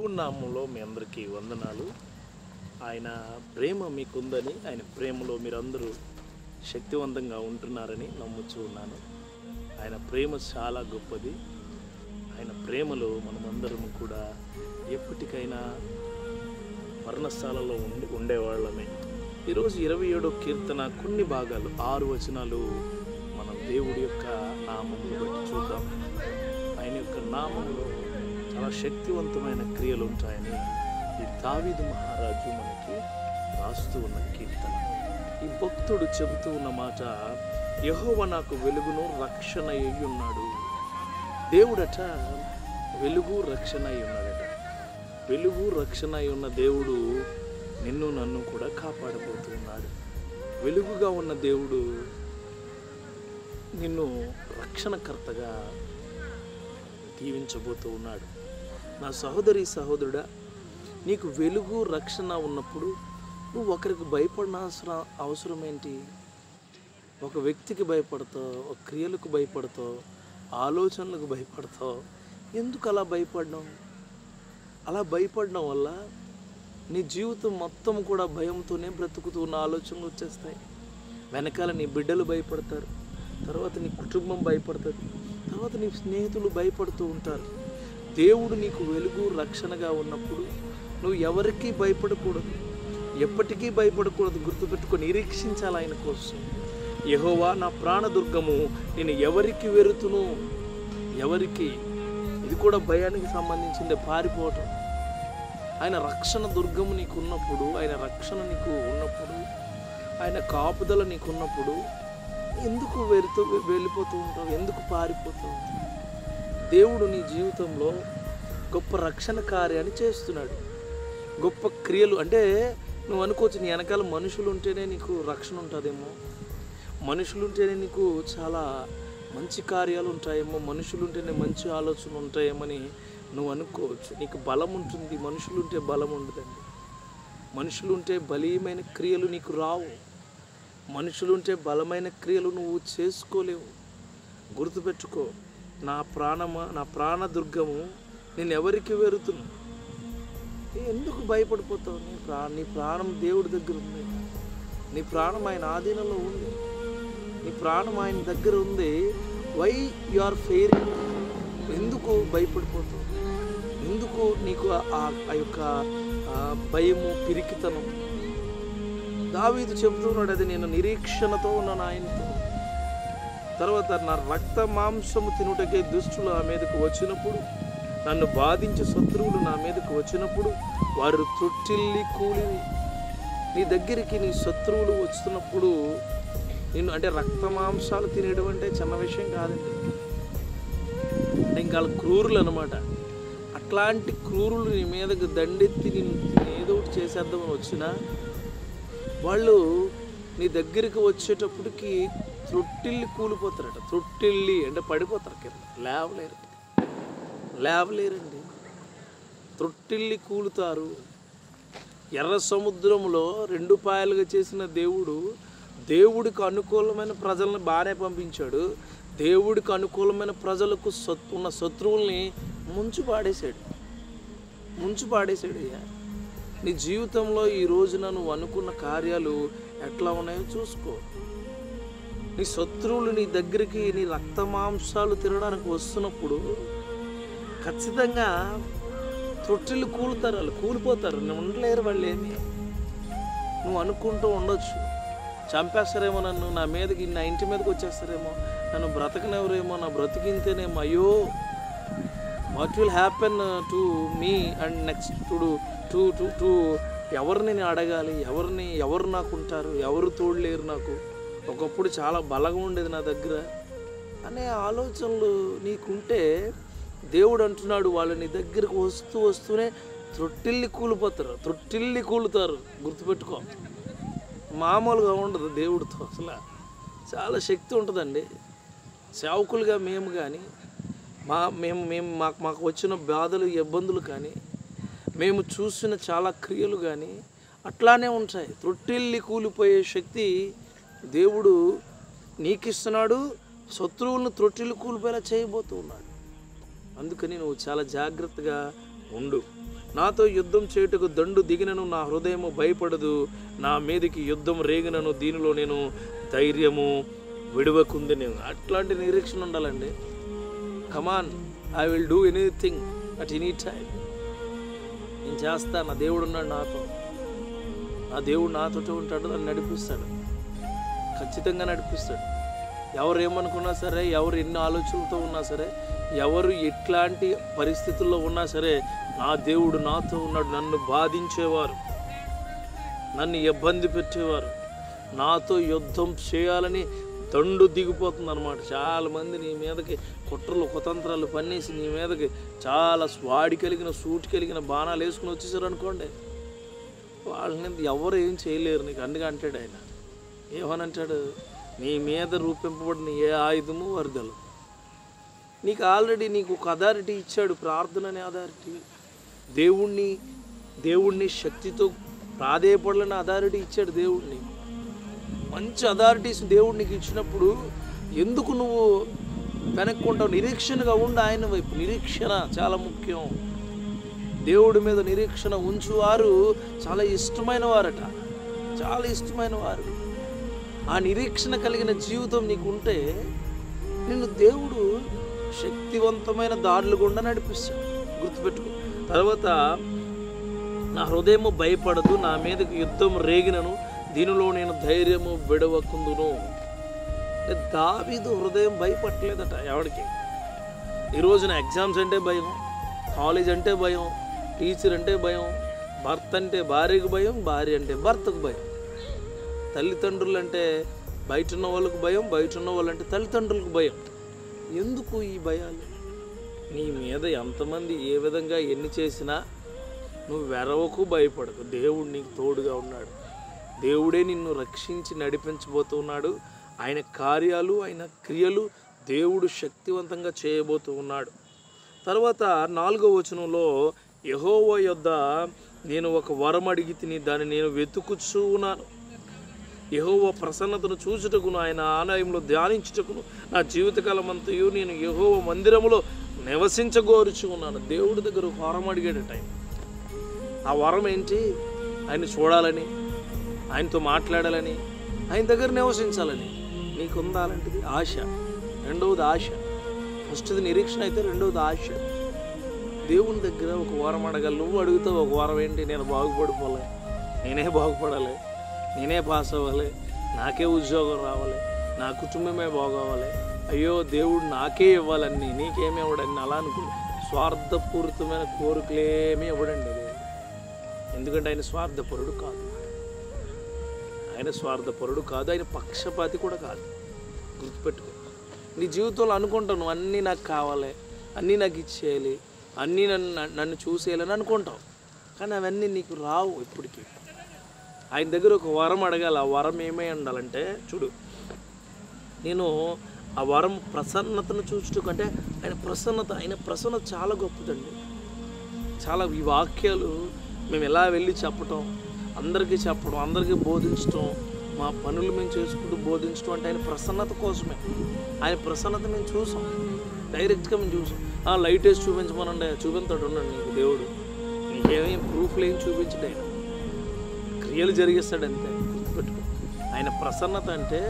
దేవుని నామంలో మీ అందరికీ వందనాలు. ఆయన ప్రేమ మీకుందని, ఆయన ప్రేమలో మీరందరూ శక్తివంతంగా ఉంటున్నారని నమ్ముచూ ఉన్నాను. ఆయన ప్రేమ చాలా గొప్పది. ఆయన ప్రేమలో మనమందరం కూడా ఎప్పటికైనా మరణస్థానంలో ఉండేవాళ్ళమే. ఈరోజు 27వ కీర్తన కొన్ని భాగాలు 6 వచనాలు మనం దేవుడి యొక్క నామమును బట్టి చూద్దాం. ఆయన యొక్క నామంలో చాలా శక్తివంతమైన క్రియలు ఉంటాయని ఈ దావీదు మహారాజు మనకి రాస్తూ ఉన్న కీర్తన. ఈ భక్తుడు చెబుతూ ఉన్న మాట, యెహోవా నాకు వెలుగును రక్షణ అయి ఉన్నాడు. దేవుడట వెలుగు రక్షణ అయి ఉన్నాడట. వెలుగు రక్షణ అయి ఉన్న దేవుడు నిన్ను నన్ను కూడా కాపాడబోతున్నాడు. వెలుగుగా ఉన్న దేవుడు నిన్ను రక్షణకర్తగా దీవించబోతూ ఉన్నాడు. నా సహోదరి సహోదరుడా, నీకు వెలుగు రక్షణ ఉన్నప్పుడు నువ్వు ఒకరికి భయపడిన అవసరం ఏంటి? ఒక వ్యక్తికి భయపడతావు, ఒక క్రియలకు భయపడతావు, ఆలోచనలకు భయపడతావు. ఎందుకు అలా భయపడడం? అలా భయపడడం వల్ల నీ జీవితం మొత్తం కూడా భయంతోనే బ్రతుకుతూ ఉన్న ఆలోచనలు వచ్చేస్తాయి. వెనకాల నీ బిడ్డలు భయపడతారు, తర్వాత నీ కుటుంబం భయపడుతుంది, తర్వాత నీ స్నేహితులు భయపడుతూ ఉంటారు. దేవుడు నీకు వెలుగు రక్షణగా ఉన్నప్పుడు నువ్వు ఎవరికీ భయపడకూడదు, ఎప్పటికీ భయపడకూడదు. గుర్తుపెట్టుకొని నిరీక్షించాలి ఆయన కోసం. యెహోవా నా ప్రాణదుర్గము, నేను ఎవరికి వెరుతును? ఎవరికి? ఇది కూడా భయానికి సంబంధించింది, పారిపోవటం. ఆయన రక్షణ దుర్గము నీకు ఉన్నప్పుడు, ఆయన రక్షణ నీకు ఉన్నప్పుడు, ఆయన కాపుదల నీకు ఉన్నప్పుడు ఎందుకు వెళ్ళిపోతూ ఉంటావు? ఎందుకు పారిపోతూ ఉంటావు? దేవుడు నీ జీవితంలో గొప్ప రక్షణ కార్యాన్ని చేస్తున్నాడు. గొప్ప క్రియలు అంటే నువ్వు అనుకోవచ్చు, నీ వెనకాల మనుషులు ఉంటేనే నీకు రక్షణ ఉంటుందేమో, మనుషులు ఉంటేనే నీకు చాలా మంచి కార్యాలు ఉంటాయేమో, మనుషులు ఉంటేనే మంచి ఆలోచనలు ఉంటాయేమని నువ్వు అనుకోవచ్చు. నీకు బలం ఉంటుంది, మనుషులు ఉంటే బలం ఉండదండి. మనుషులు ఉంటే బలీయమైన క్రియలు నీకు రావు. మనుషులు ఉంటే బలమైన క్రియలు నువ్వు చేసుకోలేవు. గుర్తుపెట్టుకో, నా ప్రాణదుర్గము, నేను ఎవరికి వెరుతును? ఎందుకు భయపడిపోతావు? నీ ప్రాణం దేవుడి దగ్గర ఉంది. నీ ప్రాణం ఆయన ఆధీనంలో ఉంది. నీ ప్రాణం ఆయన దగ్గర ఉంది. Why you are fearing? ఎందుకు భయపడిపోతావు? ఎందుకు నీకు ఆ యొక్క భయము, పిరికితనం? దావీదు చెబుతున్నాడు, అది నేను నిరీక్షణతో ఉన్నాను ఆయనతో. తర్వాత నా రక్త మాంసము తినుటకే దుష్టులు నా మీదకు వచ్చినప్పుడు, నన్ను బాధించే శత్రువులు నా మీదకు వచ్చినప్పుడు వారు తొట్టిల్లి కూలివి. నీ దగ్గరికి నీ శత్రువులు వస్తున్నప్పుడు నిన్ను, అంటే రక్త మాంసాలు తినేయడం అంటే చిన్న విషయం కాదండి. అంటే ఇంకా క్రూరులు అనమాట. అట్లాంటి క్రూరులు నీ మీదకు దండెత్తి నిన్ను ఏదో ఒకటి చేసేద్దామని వచ్చినా వాళ్ళు నీ దగ్గరికి వచ్చేటప్పటికి త్రొట్టిల్లి కూలిపోతారట. త్రొట్టిల్లి అంటే పడిపోతారు కింద, లేవలేరండి. త్రొట్టిల్లి కూలుతారు. ఎర్ర సముద్రంలో 2 పాయలుగా చేసిన దేవుడు దేవుడికి అనుకూలమైన ప్రజలను బాగానే పంపించాడు. దేవుడికి అనుకూలమైన ప్రజలకు ఉన్న శత్రువుల్ని ముంచు పాడేశాడు అయ్యా. నీ జీవితంలో ఈ రోజున నువ్వు అనుకున్న కార్యాలు ఎట్లా ఉన్నాయో చూసుకో. నీ శత్రువులు నీ దగ్గరికి నీ రక్త మాంసాలు తినడానికి వస్తున్నప్పుడు ఖచ్చితంగా తొట్టిల్లు కూలుతారు, వాళ్ళు కూలిపోతారు. ఉండలేరు వాళ్ళు. ఏమి నువ్వు అనుకుంటూ ఉండొచ్చు, చంపేస్తారేమో నన్ను, నా మీదకి, నా ఇంటి మీదకి వచ్చేస్తారేమో, నన్ను బ్రతకనెవరేమో, నా బ్రతికింతేనేమో, అయ్యో what will happen to me and next to ఎవరిని నేను అడగాలి, ఎవరు నాకు ఉంటారు, ఎవరు తోడలేరు నాకు, ఒకప్పుడు చాలా బలంగా ఉండేది నా దగ్గర అనే ఆలోచనలు నీకుంటే దేవుడు అంటున్నాడు, వాళ్ళు నీ దగ్గరకు వస్తూనే త్రొట్టిల్లి కూలుతారు. గుర్తుపెట్టుకో, మామూలుగా ఉండదు దేవుడితో. అసలు చాలా శక్తి ఉంటుందండి. సేవకులుగా మేము కానీ మాకు వచ్చిన బాధలు, ఇబ్బందులు కానీ, మేము చూసిన చాలా క్రియలు కానీ అట్లానే ఉంటాయి. త్రొట్టిల్లి కూలిపోయే శక్తి దేవుడు నీకిస్తున్నాడు. శత్రువులను త్రొట్టిల్లి కూలిపోయేలా చేయబోతూ ఉన్నాడు. అందుకని నువ్వు చాలా జాగ్రత్తగా ఉండు. నాతో యుద్ధం చేయుటకు దండు దిగినను నా హృదయము భయపడదు. నా మీదకి యుద్ధం రేగినను దీనిలో నేను ధైర్యము విడవకుంది. నేను అట్లాంటి నిరీక్షణ ఉండాలండి. Come on, I will do anything at any time. నేను చేస్తా, నా దేవుడు ఉన్నాడు నాతో, నా దేవుడు నాతో ఉంటాడు, నన్ను నడిపిస్తాడు, ఖచ్చితంగా నడిపిస్తాడు. ఎవరు ఏమనుకున్నా సరే, ఎవరు ఎన్ని ఆలోచనలతో ఉన్నా సరే, ఎవరు ఎట్లాంటి పరిస్థితుల్లో ఉన్నా సరే, నా దేవుడు నాతో ఉన్నాడు. నన్ను బాధించేవారు, నన్ను ఇబ్బంది పెట్టేవారు, నాతో యుద్ధం చేయాలని దండు దిగిపోతుంది అనమాట. చాలామంది నీ మీదకి కుట్రలు కుతంత్రాలు పన్నేసి నీ మీదకి చాలా స్వాడి కలిగిన సూటి కలిగిన బాణాలు వేసుకుని వచ్చేసారు అనుకోండి, వాళ్ళని ఎవరు ఏం చేయలేరు నీకు. అందుకే అంటాడు ఆయన, ఏమనంటాడు, నీ మీద రూపింపబడిన ఏ ఆయుధము వర్ధలు. నీకు ఆల్రెడీ నీకు ఒక అథారిటీ ఇచ్చాడు, ప్రార్థన అనే అథారిటీ. దేవుణ్ణి శక్తితో ప్రాధేయపడాలని అథారిటీ ఇచ్చాడు దేవుడిని. మంచి అథారిటీస్ దేవుడు నీకు ఇచ్చినప్పుడు ఎందుకు నువ్వు వెనక్కుంటావు? నిరీక్షణగా ఉండి ఆయన వైపు. నిరీక్షణ చాలా ముఖ్యం. దేవుడి మీద నిరీక్షణ ఉంచువారు చాలా ఇష్టమైన వారట, చాలా ఇష్టమైన వారు. ఆ నిరీక్షణ కలిగిన జీవితం నీకు ఉంటే నిన్ను దేవుడు శక్తివంతమైన దారులు గుండా నడిపిస్తాడు. గుర్తుపెట్టుకో. తర్వాత నా హృదయము భయపడదు, నా మీదకి యుద్ధం రేగినను దీనిలో నేను ధైర్యము విడవకుందును. దావీదు హృదయం భయపడలేదట ఎవరికి. ఈ రోజున ఎగ్జామ్స్ అంటే భయం, కాలేజ్ అంటే భయం, టీచర్ అంటే భయం, భర్త అంటే భార్యకు భయం, భార్య అంటే భర్తకు భయం, తల్లిదండ్రులు అంటే బయట ఉన్న వాళ్ళకు భయం, బయట ఉన్న వాళ్ళంటే తల్లిదండ్రులకు భయం. ఎందుకు ఈ భయాలు? నీ మీద ఎంతమంది ఏ విధంగా ఎన్ని చేసినా నువ్వు వెరవకు, భయపడకు. దేవుడు నీకు తోడుగా ఉన్నాడు. దేవుడే నిన్ను రక్షించి నడిపించబోతూ ఉన్నాడు. ఆయన కార్యాలు, ఆయన క్రియలు దేవుడు శక్తివంతంగా చేయబోతూ ఉన్నాడు. తర్వాత 4వ వచనంలో, యెహోవా యొద్ద నేను ఒక వరం అడిగి తిని దాన్ని నేను వెతుకుచూ ఉన్నాను. యెహోవా ప్రసన్నతను చూచుటకును ఆయన ఆలయంలో ధ్యానించుటకును నా జీవితకాలం అంతయు నేను యెహోవా మందిరములో నివసించగోరుచు ఉన్నాను. దేవుడి దగ్గర ఒక వరం అడిగాడట ఆయన. ఆ వరం ఏంటి? ఆయన చూడాలని, ఆయనతో మాట్లాడాలని, ఆయన దగ్గర నివసించాలని. నీకు ఉండాలంటిది ఆశ. రెండవది ఆశ. ఫస్ట్ది నిరీక్షణ అయితే రెండవది ఆశ. దేవుని దగ్గర ఒక వరం అడగాలి. నువ్వు అడుగుతావు ఒక వరం ఏంటి? నేను బాగుపడిపోలే, నేనే బాగుపడాలి, నేనే పాస్ అవ్వాలి, నాకే ఉద్యోగం రావాలి, నా కుటుంబమే బాగోవాలి, అయ్యో దేవుడు నాకే ఇవ్వాలని, నీకేమి ఇవ్వడని అలా అనుకుంటే స్వార్థపూరితమైన కోరికలేమీ ఇవ్వడండి దేవుడు. ఎందుకంటే ఆయన స్వార్థపరుడు కాదు, ఆయన స్వార్థపరుడు కాదు, ఆయన పక్షపాతి కూడా కాదు. గుర్తుపెట్టుకో. నీ జీవితంలో అనుకుంటావు నువ్వు అన్నీ నాకు కావాలి, అన్నీ నాకు ఇచ్చేయాలి, అన్నీ నన్ను చూసేయాలని అనుకుంటావు, కానీ అవన్నీ నీకు రావు ఇప్పటికీ. ఆయన దగ్గర ఒక వరం అడగాలి. ఆ వరం ఏమై ఉండాలంటే, చూడు, నేను ఆ వరం ప్రసన్నతను చూచుటకు, అంటే ఆయన ప్రసన్నత చాలా గొప్పదండి. చాలా ఈ వాక్యాలు మేము ఎలా వెళ్ళి చెప్పటం, అందరికీ చెప్పడం, అందరికీ బోధించడం, మా పనులు మేము చేసుకుంటూ బోధించడం అంటే ఆయన ప్రసన్నత కోసమే. ఆయన ప్రసన్నత మేము చూసాం, డైరెక్ట్గా మేము చూసాం. లైట్ వేసి చూపించమనండి, చూపించాడు ఉన్నాడు నీకు దేవుడు. నీకేమీ ప్రూఫ్లు ఏం చూపించడు, ఆయన క్రియలు జరిగిస్తాడు అంతే. గుర్తుపెట్టుకో. ఆయన ప్రసన్నత అంటే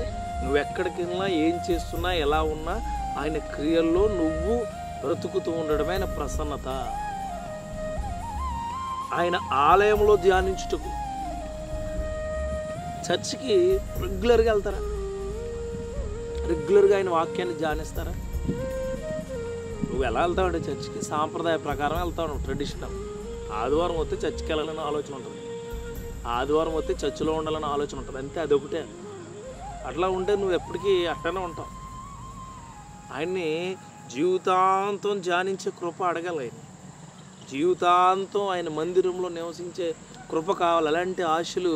నువ్వు ఎక్కడికి వెళ్ళినా, ఏం చేస్తున్నా, ఎలా ఉన్నా ఆయన క్రియల్లో నువ్వు బ్రతుకుతూ ఉండడమే ఆయన ప్రసన్నత. ఆయన ఆలయంలో ధ్యానించుటకు, చర్చికి రెగ్యులర్గా వెళ్తారా? రెగ్యులర్గా ఆయన వాక్యాన్ని ధ్యానిస్తారా? నువ్వు ఎలా వెళ్తావంటే చర్చికి సాంప్రదాయ ప్రకారం వెళ్తావు, ట్రెడిషనల్. ఆదివారం వస్తే చర్చికి వెళ్ళాలని ఆలోచన ఉంటుంది, ఆదివారం వస్తే చర్చిలో ఉండాలని ఆలోచన ఉంటుంది, అంతే. అదొకటే. అట్లా ఉంటే నువ్వు ఎప్పటికీ అట్టనే ఉంటావు. ఆయన్ని జీవితాంతం ధ్యానించే కృప అడగాలి. ఆయన జీవితాంతం ఆయన మందిరంలో నివసించే కృప కావాలి. అలాంటి ఆశలు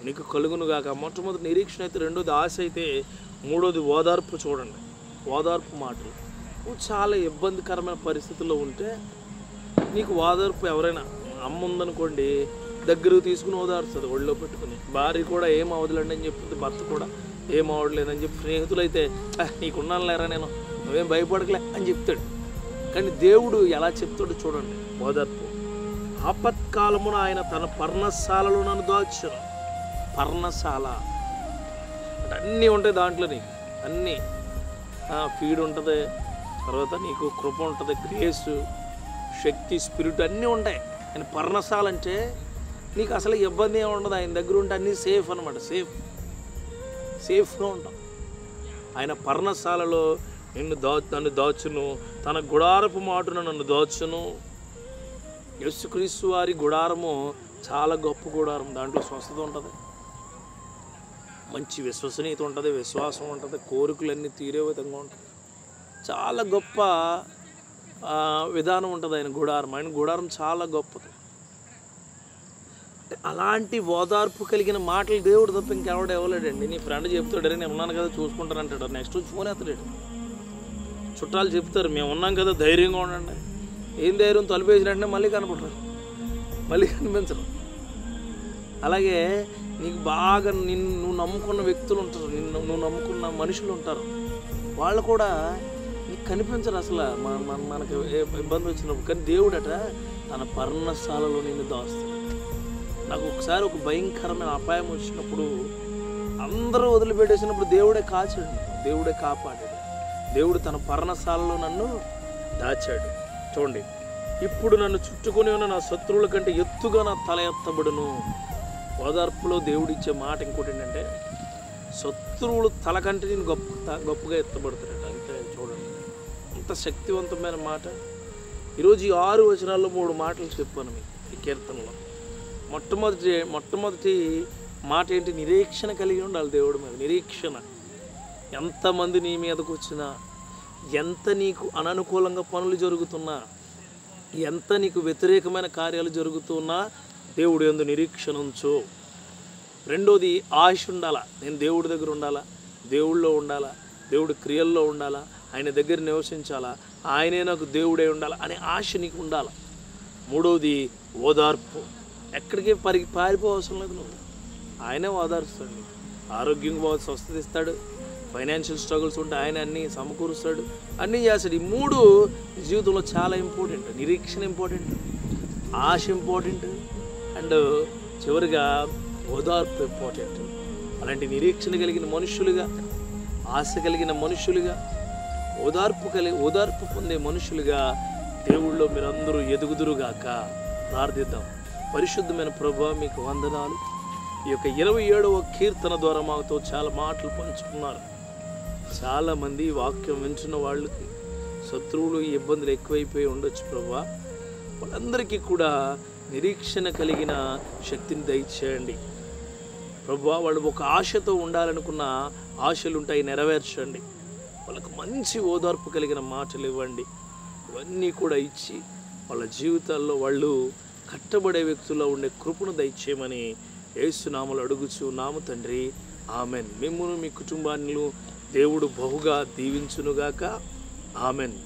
నీకు కలుగునుగాక. మొట్టమొదటి నిరీక్షణ అయితే, రెండోది ఆశ అయితే, మూడోది ఓదార్పు. చూడండి, ఓదార్పు మాటలు. నువ్వు చాలా ఇబ్బందికరమైన పరిస్థితుల్లో ఉంటే నీకు ఓదార్పు ఎవరైనా, అమ్మ ఉందనుకోండి, దగ్గరకు తీసుకుని ఓదారుస్తుంది ఒళ్ళో పెట్టుకుని. భార్య కూడా ఏం అవదులండి అని చెప్తుంది, భర్త కూడా ఏం అవడలేదని చెప్పి, స్నేహితులు అయితే నీకున్నాను లేరా, నేను నువ్వేం భయపడకలే అని చెప్తాడు. కానీ దేవుడు ఎలా చెప్తాడు చూడండి, ఓదార్పు. ఆపత్కాలమున ఆయన తన పర్ణశాలలో నన్ను దాచును. పర్ణశాల అంటే అన్నీ ఉంటాయి దాంట్లో, నీకు అన్నీ ఫీడ్ ఉంటుంది, తర్వాత నీకు కృప ఉంటుంది, గ్రేసు, శక్తి, స్పిరిట్ అన్నీ ఉంటాయి. ఆయన పర్ణశాల అంటే నీకు అసలు ఇబ్బంది ఏమి ఉండదు. ఆయన దగ్గర ఉంటే అన్నీ సేఫ్ అనమాట. సేఫ్గా ఉంటాం. ఆయన పర్ణశాలలో నన్ను దాచును, తన గుడారపు మాటున నన్ను దాచును. యేసుక్రీస్తు వారి గుడారము చాలా గొప్ప గుడారం. దాంట్లో స్వస్థత ఉంటుంది, మంచి విశ్వసనీయత ఉంటుంది, విశ్వాసం ఉంటుంది, కోరికలన్నీ తీరే విధంగా ఉంటుంది. చాలా గొప్ప విధానం ఉంటుంది ఆయన గుడారం. ఆయన గుడారం చాలా గొప్పది. అలాంటి ఓదార్పు కలిగిన మాటలు దేవుడు తప్ప ఇంకెవడు ఇవ్వలేడండి. నీ ఫ్రెండ్ చెప్తాడు, నేను ఉన్నాను కదా చూసుకుంటానంటాడు, నెక్స్ట్ ఫోన్ ఎత్తలేడు. చుట్టాలు చెప్తారు, మేము ఉన్నాం కదా ధైర్యంగా ఉండండి. ఏం ధైర్యం? తలుపేసినట్టునే మళ్ళీ కనపడరు, మళ్ళీ కనిపించరు. అలాగే నీకు బాగా నువ్వు నమ్ముకున్న వ్యక్తులు ఉంటారు, నువ్వు నమ్ముకున్న మనుషులు ఉంటారు, వాళ్ళు కూడా నీకు కనిపించరు అసలు మనకి ఇబ్బంది వచ్చినప్పుడు. కానీ దేవుడట తన పర్ణశాలలో నిన్ను దాస్తాడు. నాకు ఒకసారి ఒక భయంకరమైన అపాయం వచ్చినప్పుడు అందరూ వదిలిపెట్టేసినప్పుడు దేవుడే కాచాడు, దేవుడే కాపాడాడు. దేవుడు తన పర్ణశాలలో నన్ను దాచాడు. చూడండి, ఇప్పుడు నన్ను చుట్టుకొని ఉన్న నా శత్రువుల కంటే ఎత్తుగా నా తల ఎత్తబడును. ఓదార్పులో దేవుడు ఇచ్చే మాట ఇంకోటి ఏంటంటే, శత్రువులు తల కంటే నేను గొప్పగా ఎత్తబడతాడట. అంటే చూడండి అంత శక్తివంతమైన మాట. ఈరోజు ఈ 6 వచనాల్లో 3 మాటలు చెప్పాను మీకు ఈ కీర్తనలో. మొట్టమొదటి మాట ఏంటి? నిరీక్షణ కలిగి ఉండాలి దేవుడి మీద. నిరీక్షణ. ఎంతమంది నీ మీదకు వచ్చినా, ఎంత నీకు అననుకూలంగా పనులు జరుగుతున్నా, ఎంత నీకు వ్యతిరేకమైన కార్యాలు జరుగుతున్నా దేవుడు యందు నిరీక్షణ ఉంచు. రెండోది ఆశ ఉండాలా. నేను దేవుడి దగ్గర ఉండాలా, దేవుళ్ళో ఉండాలా, దేవుడి క్రియల్లో ఉండాలా, ఆయన దగ్గర నివసించాలా, ఆయనే నాకు దేవుడే ఉండాలా అనే ఆశ నీకు ఉండాలా. మూడవది ఓదార్పు. ఎక్కడికి పారిపోవసరం లేదు, నువ్వు ఆయనే ఓదార్స్తాడు. నీకు ఆరోగ్యంగా బాగా స్వస్థత ఇస్తాడు, ఫైనాన్షియల్ స్ట్రగుల్స్ ఉంటే ఆయన అన్నీ సమకూరుస్తాడు, అన్నీ చేస్తాడు. ఈ 3 జీవితంలో చాలా ఇంపార్టెంట్. నిరీక్షణ ఇంపార్టెంట్, ఆశ ఇంపార్టెంట్, అండ్ చివరిగా ఓదార్పు ఇంపార్టెంట్. అలాంటి నిరీక్షణ కలిగిన మనుషులుగా, ఆశ కలిగిన మనుషులుగా, ఓదార్పు పొందే మనుషులుగా దేవుళ్ళో మీరందరూ ఎదుగుదురుగాక. ప్రార్థిద్దాం. పరిశుద్ధమైన ప్రభువా, మీకు వందనాలు. ఈ యొక్క 27వ కీర్తన ద్వారా మాతో చాలా మాటలు పంచుకున్నారు. చాలామంది వాక్యం వింటున్న వాళ్ళకి శత్రువులు ఇబ్బందులు ఎక్కువైపోయి ఉండొచ్చు ప్రభువా. వాళ్ళందరికీ కూడా నిరీక్షణ కలిగిన శక్తిని దయచేయండి ప్రభువా. వాళ్ళు ఒక ఆశతో ఉండాలనుకున్న ఆశలు ఉంటాయి, నెరవేర్చండి. వాళ్ళకు మంచి ఓదార్పు కలిగిన మాటలు ఇవ్వండి. ఇవన్నీ కూడా ఇచ్చి వాళ్ళ జీవితాల్లో వాళ్ళు కట్టబడే వ్యక్తుల్లో ఉండే కృపను దయచేయమని యేసు నామములో అడుగుచున్నాము తండ్రి. ఆమెన్. మిమ్మును మీ కుటుంబాన్ని దేవుడు బహుగా దీవించునుగాక. ఆమెన్.